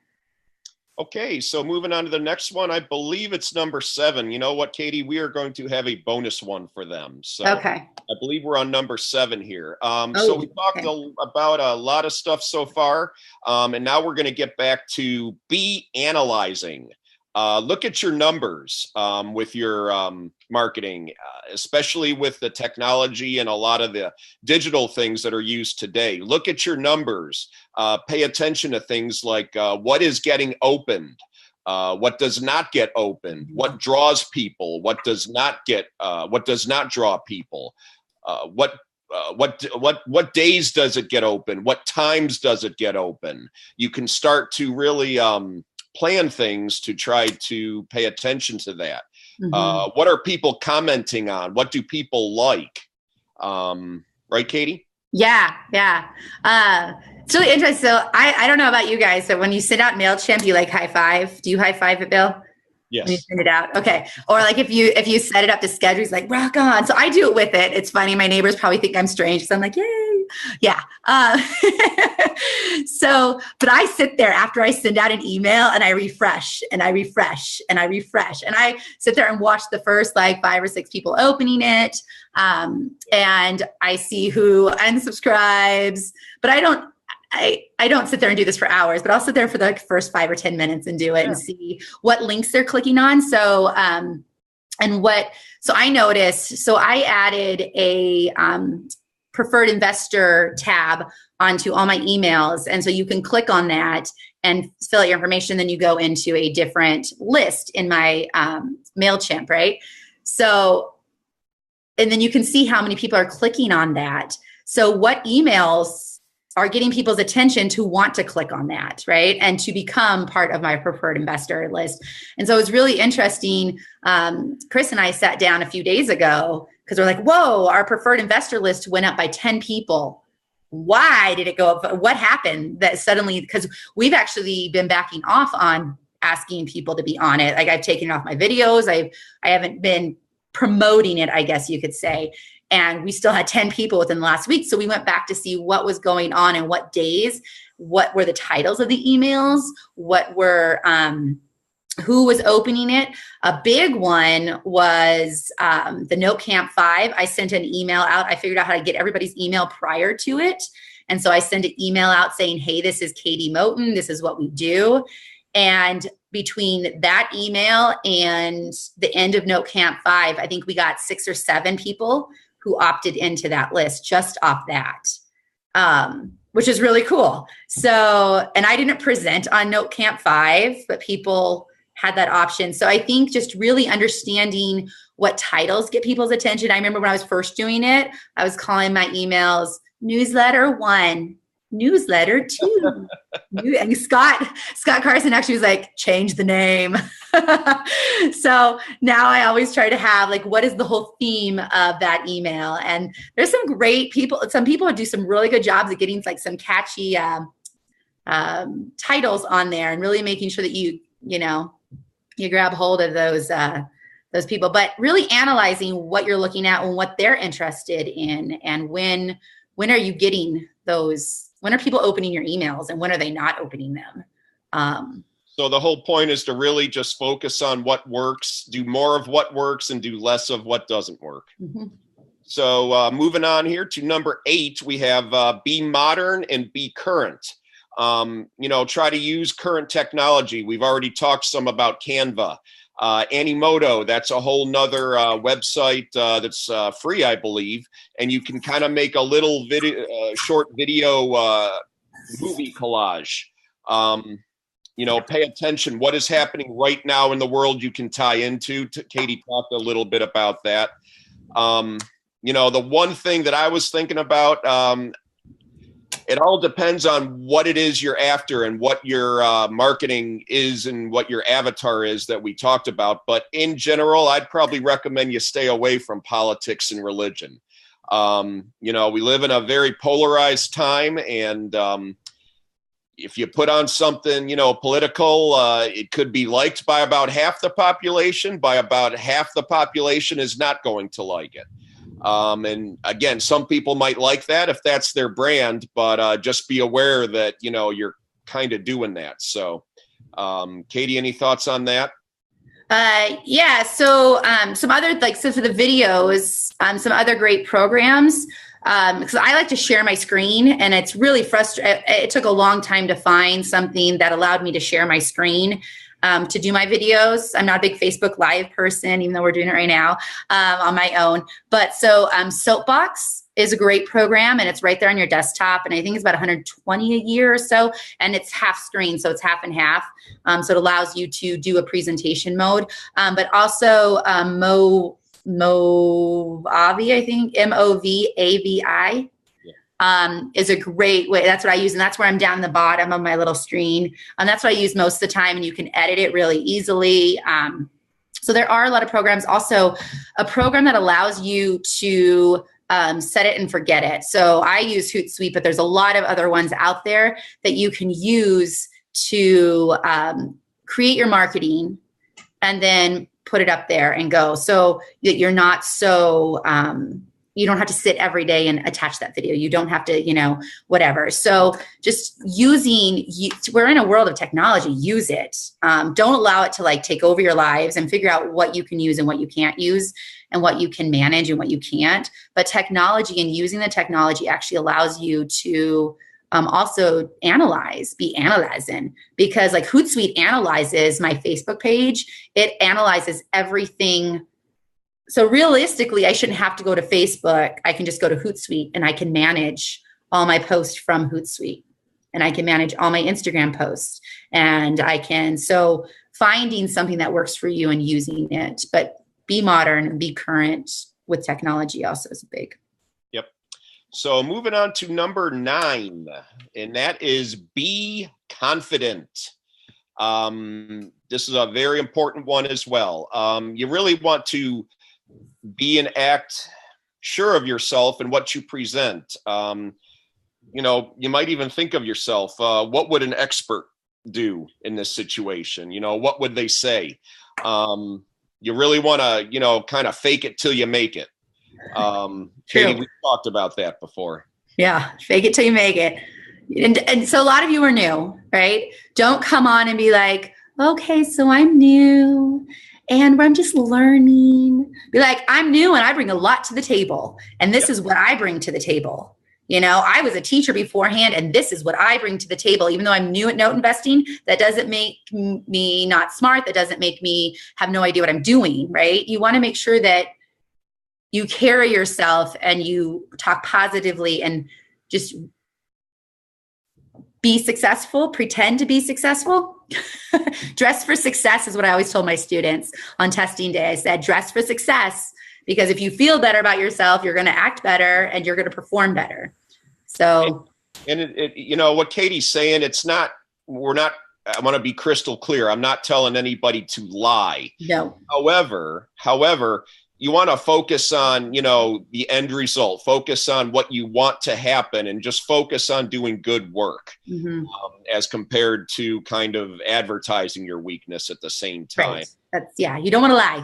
Okay, so moving on to the next one, I believe it's number 7. You know what, Katie? We are going to have a bonus one for them. So okay. I believe we're on number 7 here. So we talked about a lot of stuff so far, and now we're going to get back to be analyzing. Look at your numbers with your marketing, especially with the technology and a lot of the digital things that are used today. Look at your numbers. Pay attention to things like what is getting opened, what does not get opened, what draws people, what does not draw people, what days does it get open, what times does it get open. You can start to really plan things to try to pay attention to that. Mm-hmm. What are people commenting on? What do people like? Right, Katie? Yeah. It's really interesting. So I don't know about you guys, but when you send out MailChimp, you like high five. Do you high five it, Bill? Yes. When you send it out. Okay. Or like if you set it up to schedule, he's like, rock on. So I do it with it. It's funny. My neighbors probably think I'm strange because I'm like, yay. Yeah. But I sit there after I send out an email and I refresh and I refresh and I refresh. And I sit there and watch the first like 5 or 6 people opening it. And I see who unsubscribes, but I don't sit there and do this for hours, but I'll sit there for the first 5 or 10 minutes and do it and see what links they're clicking on. So, so I noticed, so I added a preferred investor tab onto all my emails. And so you can click on that and fill out your information. Then you go into a different list in my MailChimp, right? So and then you can see how many people are clicking on that. So what emails are getting people's attention to want to click on that, right? And to become part of my preferred investor list. And so it was really interesting. Chris and I sat down a few days ago because we're like, whoa, our preferred investor list went up by 10 people. Why did it go up? What happened that suddenly, because we've actually been backing off on asking people to be on it. Like I've taken it off my videos. I haven't been promoting it, I guess you could say. And we still had 10 people within the last week. So we went back to see what was going on and what days, what were the titles of the emails, what were, who was opening it. A big one was the Note Camp 5. I sent an email out. I figured out how to get everybody's email prior to it. And so I sent an email out saying, hey, this is Katie Moton. This is what we do. And between that email and the end of Note Camp 5, I think we got 6 or 7 people who opted into that list just off that, which is really cool. So, and I didn't present on Note Camp 5, but people had that option. So I think just really understanding what titles get people's attention. I remember when I was first doing it, I was calling my emails newsletter 1, newsletter 2. And Scott Carson actually was like, change the name. So now I always try to have like, what is the whole theme of that email? And there's some great people. Some people do some really good jobs at getting like some catchy titles on there and really making sure that you grab hold of those people, but really analyzing what you're looking at and what they're interested in. And when are you getting those? When are people opening your emails and when are they not opening them? So the whole point is to really just focus on what works, do more of what works and do less of what doesn't work. Mm-hmm. So moving on here to number 8, we have be modern and be current. Try to use current technology. We've already talked some about Canva. Animoto, that's a whole nother website that's free, I believe. And you can kind of make a little short video movie collage. Pay attention. What is happening right now in the world you can tie into. Katie talked a little bit about that. The one thing that I was thinking about, it all depends on what it is you're after and what your marketing is and what your avatar is that we talked about. But in general, I'd probably recommend you stay away from politics and religion. We live in a very polarized time, and if you put on something, political, it could be liked by about half the population. By about half the population is not going to like it. And again, some people might like that if that's their brand, but just be aware that, you're kind of doing that. So, Katie, any thoughts on that? Yeah. So some other, so for the videos, some other great programs, because I like to share my screen, and it's really frustrating. It took a long time to find something that allowed me to share my screen. To do my videos. I'm not a big Facebook Live person, even though we're doing it right now on my own. But so Soapbox is a great program, and it's right there on your desktop. And I think it's about $120 a year or so, and it's half screen, so it's half and half. So it allows you to do a presentation mode, but also Movavi, I think Movavi. Is a great way. That's what I use. And that's where I'm down the bottom of my little screen. And that's what I use most of the time. And you can edit it really easily. So there are a lot of programs. Also, a program that allows you to set it and forget it. So I use Hootsuite, but there's a lot of other ones out there that you can use to create your marketing and then put it up there and go. So that you're not so... you don't have to sit every day and attach that video. You don't have to, whatever. So just we're in a world of technology, use it. Don't allow it to take over your lives, and figure out what you can use and what you can't use, and what you can manage and what you can't. But technology and using the technology actually allows you to also be analyzing, because Hootsuite analyzes my Facebook page. It analyzes everything. So realistically, I shouldn't have to go to Facebook. I can just go to Hootsuite, and I can manage all my posts from Hootsuite, and I can manage all my Instagram posts, and finding something that works for you and using it, but be modern and be current with technology also is big. Yep. So moving on to number 9, and that is be confident. This is a very important one as well. You really want to be and act sure of yourself and what you present. You might even think of yourself, what would an expert do in this situation? What would they say? You really want to, kind of fake it till you make it. Katie, we talked about that before. Yeah. Fake it till you make it. And so a lot of you are new, right? Don't come on and be like, okay, so I'm new and I'm just learning. Be like, I'm new and I bring a lot to the table. And this is what I bring to the table. I was a teacher beforehand, and this is what I bring to the table. Even though I'm new at note investing, that doesn't make me not smart. That doesn't make me have no idea what I'm doing, right? You want to make sure that you carry yourself and you talk positively and just be successful, pretend to be successful. Dress for success is what I always told my students on testing day. I said, dress for success, because if you feel better about yourself, you're going to act better and you're going to perform better. So, and what Katie's saying, I want to be crystal clear. I'm not telling anybody to lie. No. However, you want to focus on, the end result, focus on what you want to happen, and just focus on doing good work, as compared to kind of advertising your weakness at the same time. Right. You don't want to lie.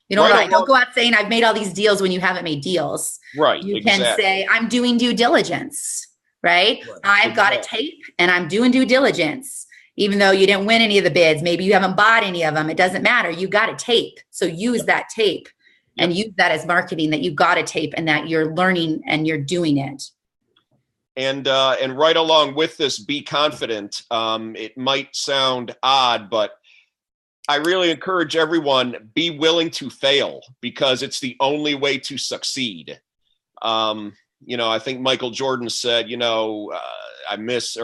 You don't want to lie. Don't go out saying I've made all these deals when you haven't made deals. Right. You can say I'm doing due diligence, right? I've got a tape and I'm doing due diligence. Even though you didn't win any of the bids, maybe you haven't bought any of them, it doesn't matter. You got a tape. So use that tape. And use that as marketing, that you got a tape and that you're learning and you're doing it. And right along with this, be confident. It might sound odd, but I really encourage everyone, be willing to fail, because it's the only way to succeed. I think Michael Jordan said, it was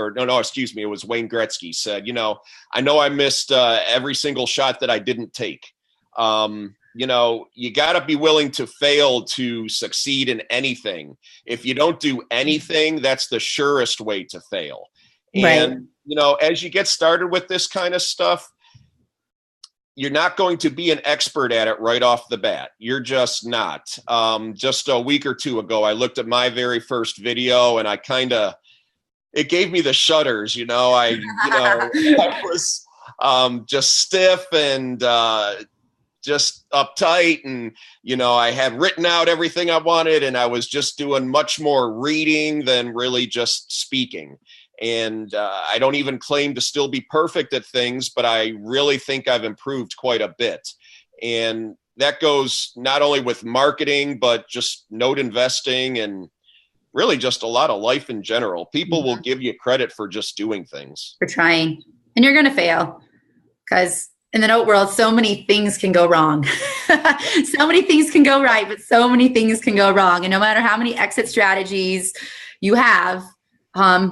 Wayne Gretzky said, I know I missed every single shot that I didn't take. You got to be willing to fail to succeed in anything. If you don't do anything, that's the surest way to fail. And, as you get started with this kind of stuff, you're not going to be an expert at it right off the bat. You're just not. Just a week or two ago, I looked at my very first video and it gave me the shudders, I was just stiff and just uptight, and I had written out everything I wanted, and I was just doing much more reading than really just speaking. And I don't even claim to still be perfect at things, but I really think I've improved quite a bit. And that goes not only with marketing, but just note investing and really just a lot of life in general. People will give you credit for just doing things. For trying. And you're going to fail, because in the note world, so many things can go wrong. So many things can go right, but so many things can go wrong. And no matter how many exit strategies you have,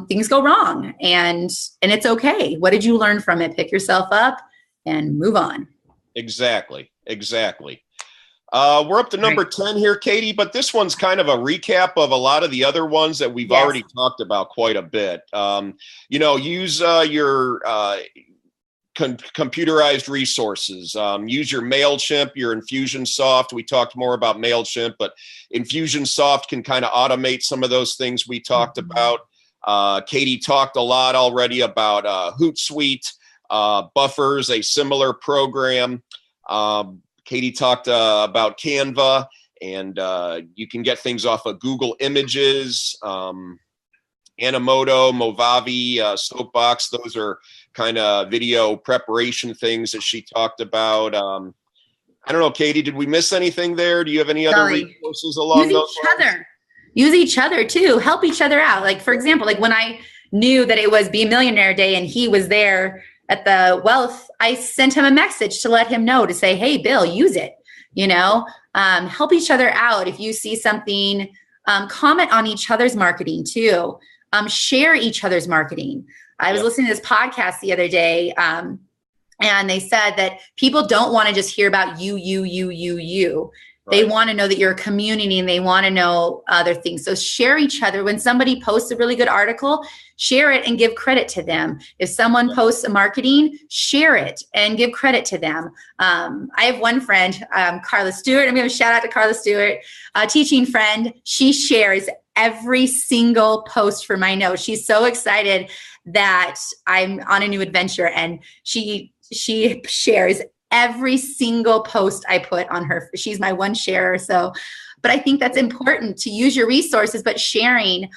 things go wrong, and it's okay. What did you learn from it? Pick yourself up and move on. Exactly. We're up to number 10 here, Katie, but this one's kind of a recap of a lot of the other ones that we've already talked about quite a bit. Use your computerized resources. Use your MailChimp, your Infusionsoft. We talked more about MailChimp, but Infusionsoft can kind of automate some of those things we talked about. Katie talked a lot already about Hootsuite, Buffers, a similar program. Katie talked about Canva, and you can get things off of Google Images, Animoto, Movavi, Soapbox. Those are kind of video preparation things that she talked about. I don't know, Katie, did we miss anything there? Do you have any other resources along those lines? Use each other too. Help each other out. Like, for example, like when I knew that it was Be a Millionaire Day and he was there at the Wealth, I sent him a message to let him know, to say, hey, Bill, use it. Help each other out. If you see something, comment on each other's marketing too. Share each other's marketing. I was listening to this podcast the other day, and they said that people don't want to just hear about you. They want to know that you're a community, and they want to know other things. So share each other. When somebody posts a really good article, share it and give credit to them. If someone posts a marketing, share it and give credit to them. I have one friend, Carla Stewart. I'm going to shout out to Carla Stewart, a teaching friend. She shares every single post for my notes. She's so excited that I'm on a new adventure, and she shares every single post I put on her. She's my one sharer. So, but I think that's important to use your resources, but sharing,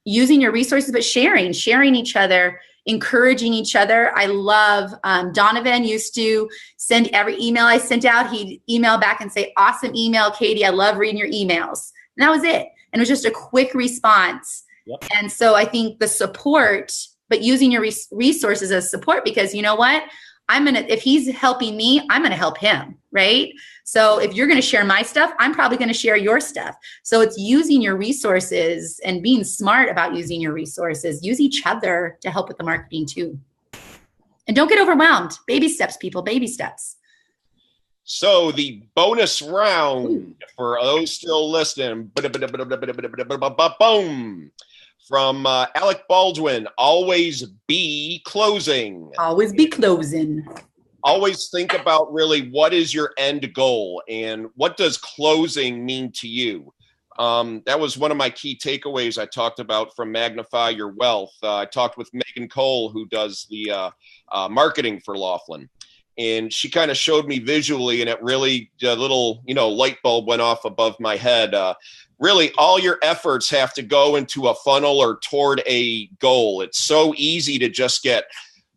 using your resources, but sharing each other, encouraging each other. I love, Donovan used to send every email I sent out. He'd email back and say, awesome email, Katie. I love reading your emails. And that was it. And it was just a quick response. Yep. And so I think the support, but using your resources as support, because you know what? If he's helping me, I'm going to help him, right? So if you're going to share my stuff, I'm probably going to share your stuff. So it's using your resources and being smart about using your resources. Use each other to help with the marketing too. And don't get overwhelmed. Baby steps, people, baby steps. So the bonus round for those still listening, boom. From Alec Baldwin, always be closing. Always be closing. Always think about really what is your end goal and what does closing mean to you? That was one of my key takeaways I talked about from Magnify Your Wealth. I talked with Megan Cole, who does the marketing for Laughlin. And she kind of showed me visually, and it really, a little, light bulb went off above my head. Really, all your efforts have to go into a funnel or toward a goal. It's so easy to just get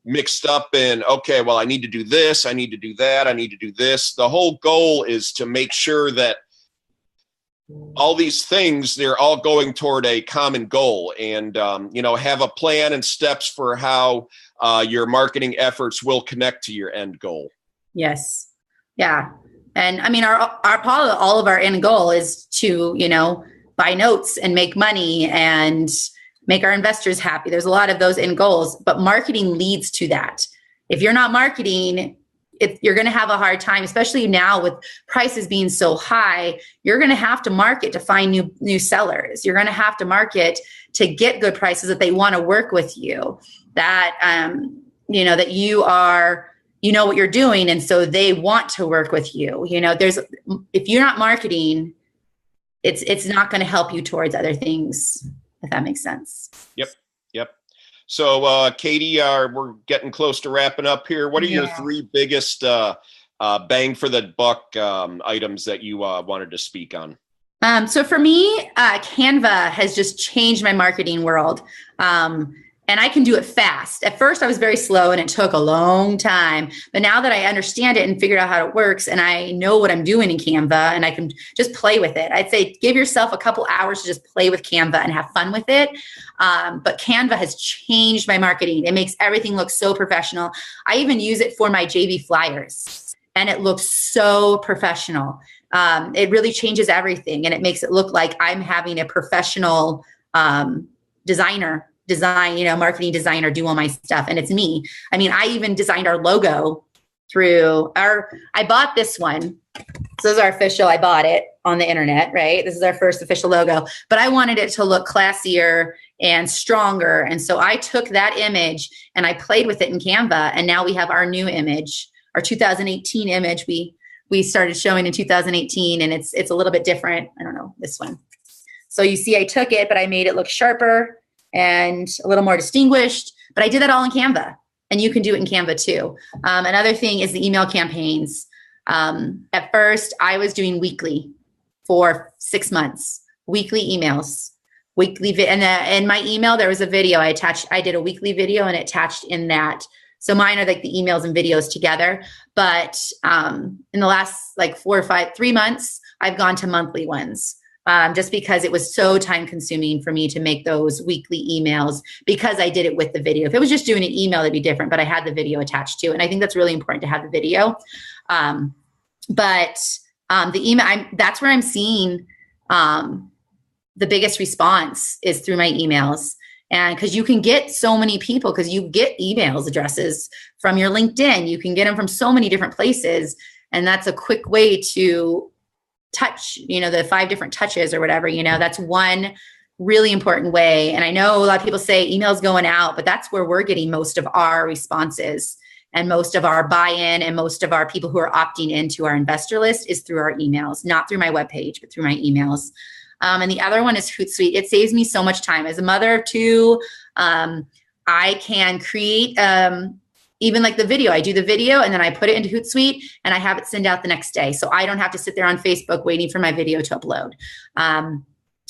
mixed up in, okay, well, I need to do this, I need to do that, I need to do this. The whole goal is to make sure that all these things, they're all going toward a common goal, and, have a plan and steps for how your marketing efforts will connect to your end goal. Yes. Yeah. And I mean, all of our end goal is to, buy notes and make money and make our investors happy. There's a lot of those end goals, but marketing leads to that. If you're not marketing, you're going to have a hard time, especially now with prices being so high. You're going to have to market to find new sellers. You're going to have to market to get good prices that they want to work with you. That that you are, what you're doing, and so they want to work with you. If you're not marketing, it's not going to help you towards other things, if that makes sense. Yep. So, Katie, we're getting close to wrapping up here. What are your three biggest bang for the buck items that you wanted to speak on? So for me, Canva has just changed my marketing world. And I can do it fast. At first, I was very slow and it took a long time. But now that I understand it and figured out how it works, and I know what I'm doing in Canva, and I can just play with it. I'd say give yourself a couple hours to just play with Canva and have fun with it. But Canva has changed my marketing. It makes everything look so professional. I even use it for my JV flyers, and it looks so professional. It really changes everything, and it makes it look like I'm having a professional marketing designer do all my stuff. And it's me. I mean, I even designed our logo I bought this one. So this is our official, I bought it on the internet, right? This is our first official logo, but I wanted it to look classier and stronger. And so I took that image and I played with it in Canva. And now we have our new image, our 2018 image. We started showing in 2018, and it's a little bit different. I don't know, this one. So you see, I took it, but I made it look sharper and a little more distinguished, but I did that all in Canva, and you can do it in Canva too. Another thing is the email campaigns. At first I was doing weekly for 6 months, weekly emails, and in my email, there was a video I did a weekly video and attached in that. So mine are like the emails and videos together. But in the last 3 months, I've gone to monthly ones. Just because it was so time consuming for me to make those weekly emails, because I did it with the video. If it was just doing an email, it'd be different, but I had the video attached too. And I think that's really important to have the video. But the email, that's where I'm seeing the biggest response is through my emails. And because you can get so many people, because you get emails addresses from your LinkedIn, you can get them from so many different places. And that's a quick way to touch, the 5 different touches or whatever, that's one really important way. And I know a lot of people say emails going out, but that's where we're getting most of our responses and most of our buy-in and most of our people who are opting into our investor list is through our emails, not through my webpage, but through my emails. And the other one is Hootsuite. It saves me so much time. As a mother of 2, I can create even like the video. I do the video and then I put it into Hootsuite and I have it send out the next day. So I don't have to sit there on Facebook waiting for my video to upload.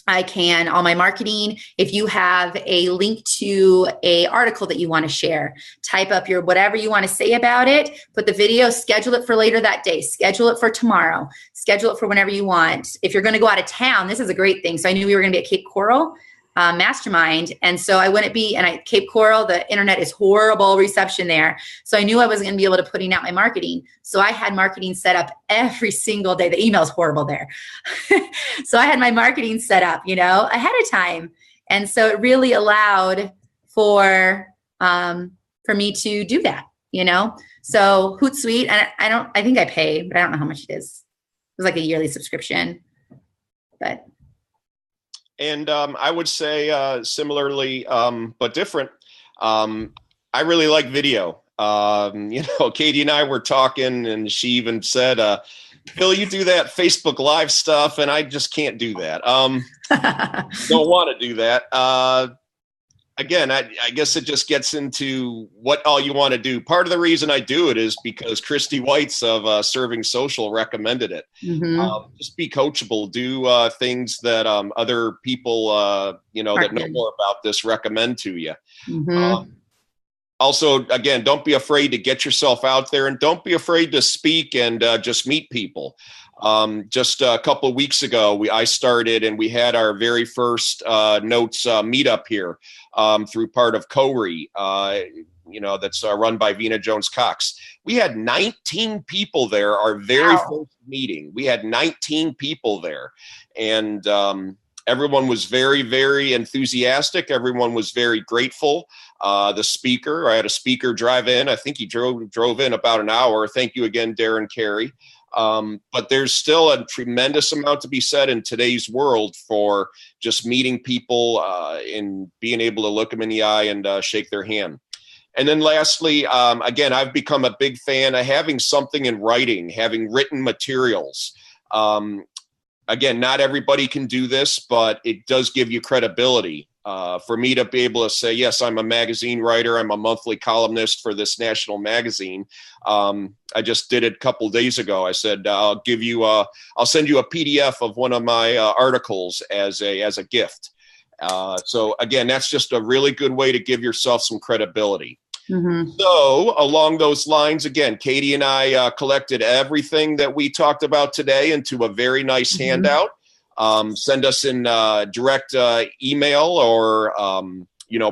I can, all my marketing, if you have a link to a article that you want to share, type up your whatever you want to say about it, put the video, schedule it for later that day, schedule it for tomorrow, schedule it for whenever you want. If you're going to go out of town, this is a great thing. So I knew we were going to be at Cape Coral Mastermind. And so I wouldn't be, Cape Coral, the internet is horrible reception there. So I knew I wasn't going to be able to putting out my marketing. So I had marketing set up every single day. The email's horrible there. So I had my marketing set up, ahead of time. And so it really allowed for me to do that, So Hootsuite, and I think I pay, but I don't know how much it is. It was like a yearly subscription, but. And I would say similarly, but different. I really like video. Katie and I were talking, and she even said, "Bill, you do that Facebook Live stuff, and I just can't do that. Don't want to do that." Again, I guess it just gets into what all you want to do. Part of the reason I do it is because Christy White's of Serving Social recommended it. Mm-hmm. Just be coachable. Do things that other people, that know more about this recommend to you. Mm-hmm. Also, again, don't be afraid to get yourself out there, and don't be afraid to speak and just meet people. Just a couple of weeks ago, I started, and we had our very first notes meetup here through part of CORE, that's run by Vina Jones-Cox. We had 19 people there, our very first meeting. We had 19 people there, and everyone was very, very enthusiastic. Everyone was very grateful. The speaker, I had a speaker drive in. I think he drove in about an hour. Thank you again, Darren Carey. But there's still a tremendous amount to be said in today's world for just meeting people and being able to look them in the eye and shake their hand. And then lastly, again, I've become a big fan of having something in writing, having written materials. Again, not everybody can do this, but it does give you credibility. For me to be able to say, yes, I'm a magazine writer, I'm a monthly columnist for this national magazine. I just did it a couple of days ago. I said, I'll send you a PDF of one of my articles as a gift. So again, that's just a really good way to give yourself some credibility. Mm-hmm. So along those lines, again, Katie and I collected everything that we talked about today into a very nice mm-hmm. handout. Send us in direct email or,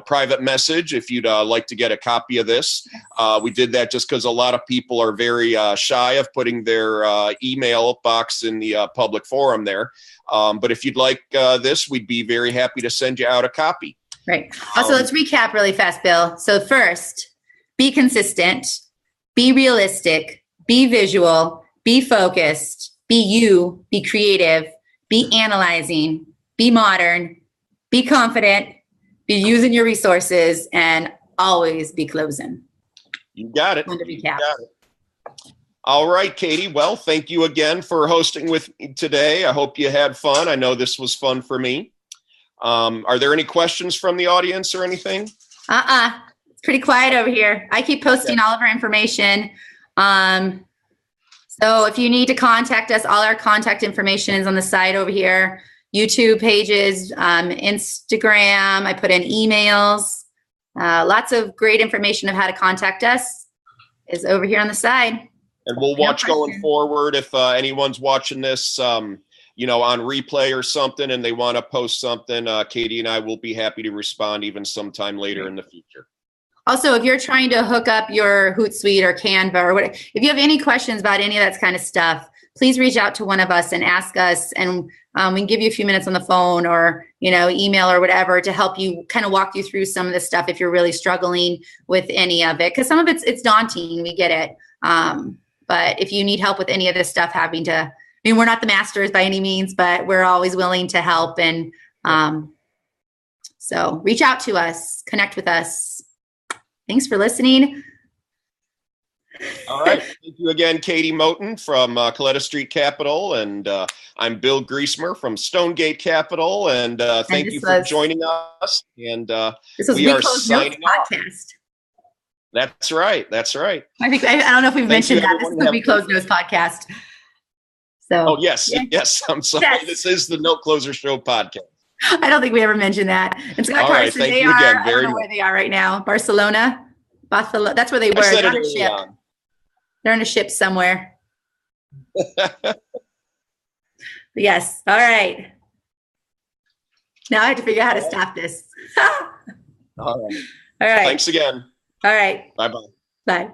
private message if you'd like to get a copy of this. We did that just because a lot of people are very shy of putting their email box in the public forum there. But if you'd like this, we'd be very happy to send you out a copy. Right. Also, let's recap really fast, Bill. So first, be consistent, be realistic, be visual, be focused, be you, be creative, be analyzing, be modern, be confident, be using your resources, and always be closing. You got it. You got it. All right, Katie. Well, thank you again for hosting with me today. I hope you had fun. I know this was fun for me. Are there any questions from the audience or anything? It's pretty quiet over here. I keep posting all of our information. So if you need to contact us, all our contact information is on the side over here. YouTube pages, Instagram, I put in emails. Lots of great information of how to contact us is over here on the side. And we'll watch going forward if anyone's watching this on replay or something and they want to post something, Katie and I will be happy to respond even sometime later in the future. Also, if you're trying to hook up your Hootsuite or Canva or whatever, if you have any questions about any of that kind of stuff, please reach out to one of us and ask us, and we can give you a few minutes on the phone or, email or whatever to help you kind of walk you through some of this stuff if you're really struggling with any of it. Because some of it's daunting, we get it. But if you need help with any of this stuff, having to mean, we're not the masters by any means, but we're always willing to help. And so reach out to us, connect with us. Thanks for listening. All right. Thank you again, Katie Moton from Colletta Street Capital. And I'm Bill Griesmer from Stonegate Capital. And thank you for joining us. And this was we are signing off. Podcast. That's right. That's right. I don't know if we've mentioned that. This is the We Close Notes podcast. So, oh, yes. Yes. I'm sorry. Yes. This is the Note Closer Show podcast. I don't think we ever mentioned that. And Scott Carson, they are, I don't know where they are right now. Barcelona. That's where they were. They're on a ship. They're on a ship somewhere. Yes. All right. Now I have to figure out how to stop this. All right. All right. Thanks again. All right. Bye-bye. Bye.